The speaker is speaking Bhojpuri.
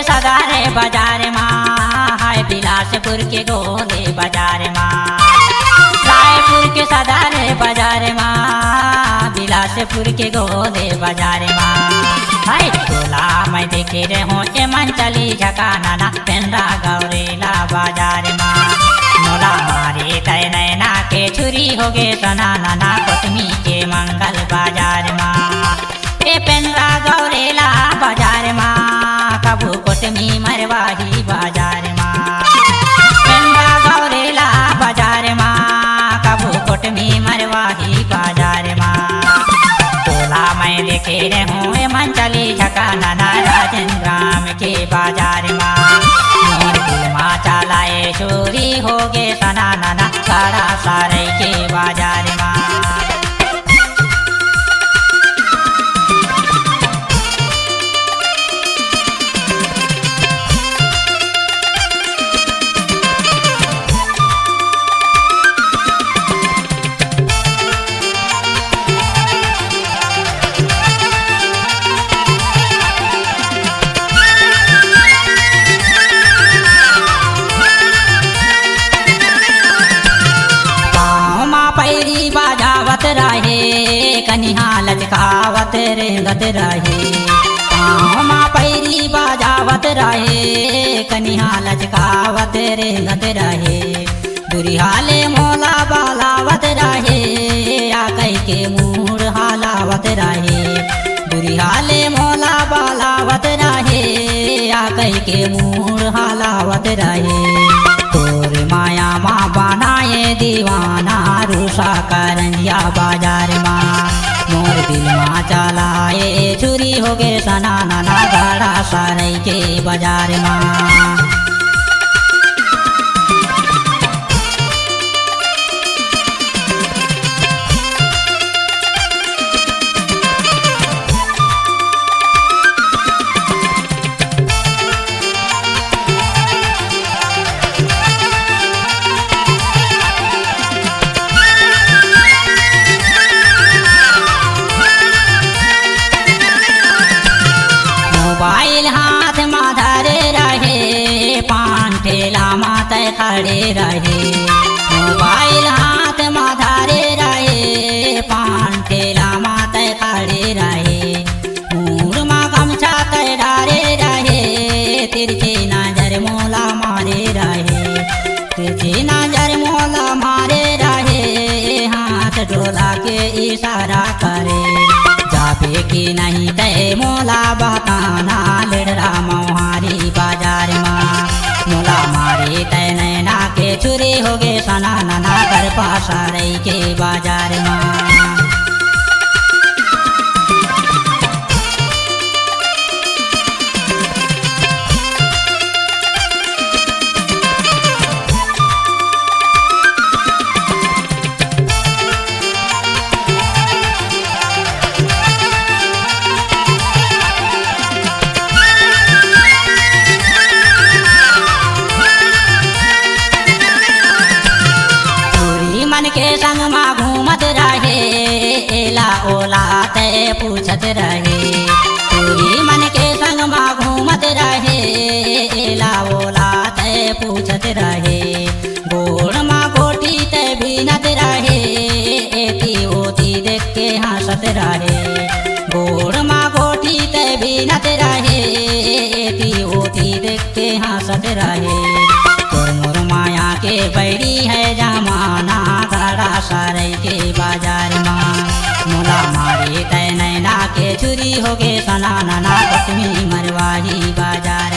सदारे बाजार माँ हाय बिलासपुर के गोले बाजार माँ। रायपुर के सदारे बाजार माँ बिलासपुर के गोले बाजार माँ। हाय टोला मैं देखे रहे हूँ ए मन चली झकाना ना पेंदा गौरेला बाजार माँ। मोला मारे तय नैना के छुरी हो गे सनाना ना कोटमी के मंगल बाजार माँ। ए पेंदा गौरेला बाजार माँ कबू कोटमी मरवाही बाजार माँ। पेंदा गौरेला बाजार माँ कबू कोटमी मरवाही बाजार माँ। टोला मैं देखे रहे हूँ मन चली झकाना ना राजन ग्राम के बाजार माँ। मोर दिल माँ चलाए चोरी हो गे सनाना ना सारा सारे के बाजार माँ। पैरी बाजावत रहे कन्हा लचकावत रेंगत रहे। पाँव माँ पैरी बाजावत रहे कन्हा लचकावत रेंगत रहे। दुरिहाले मोला बालावत रहे आ कई के मूड हालावत रहे। दुरिहाले मोला बालावत रहे आ कई के मूड हालावत रहे। तोर माया माँ बनाए दीवाना रूसा करंजिया बाजार माँ। मोर दिल माँ चलाए चुरी हो गे सनाना ना गड़ा सारई के बाजार माँ। मोबाइल हाथ में धरे रहे पान ठेला माते खड़े रहे। मोबाइल हाथ में धरे रहे पान ठेला माते खड़े रहे। मूर माँ गमछा तय डारे रहे तिरछी नजर मोला मारे रहे। तिरछी नजर मोला मारे रहे हाथ डोला के इशारा करे। जाबे की नहीं तय मोला बताना लेडरा मोहारी बाजार माँ। मोला मारे तय नैना के चुरी हो गे सनाना ना कर पासा रही के बाजार माँ। मन के संग माँ घूमत रहे एला ओला ते पूछत रहे। पूरी मन के संग माँ घूमत रहे एला ओला ते पूछत रहे। गोड़ माँ गोटी ते बीनत रहे एती ओती देख के हंसत रहे। गोड़ माँ गोटी ते बीनत रहे एती ओती देख के हंसत रहे। मोर माया के बैरी है जमाना गड़ा सारे के बाजार माँ। मोला मारे तय नैना के चुरी हो गे सनाना ना कोटमी मरवाही बाजार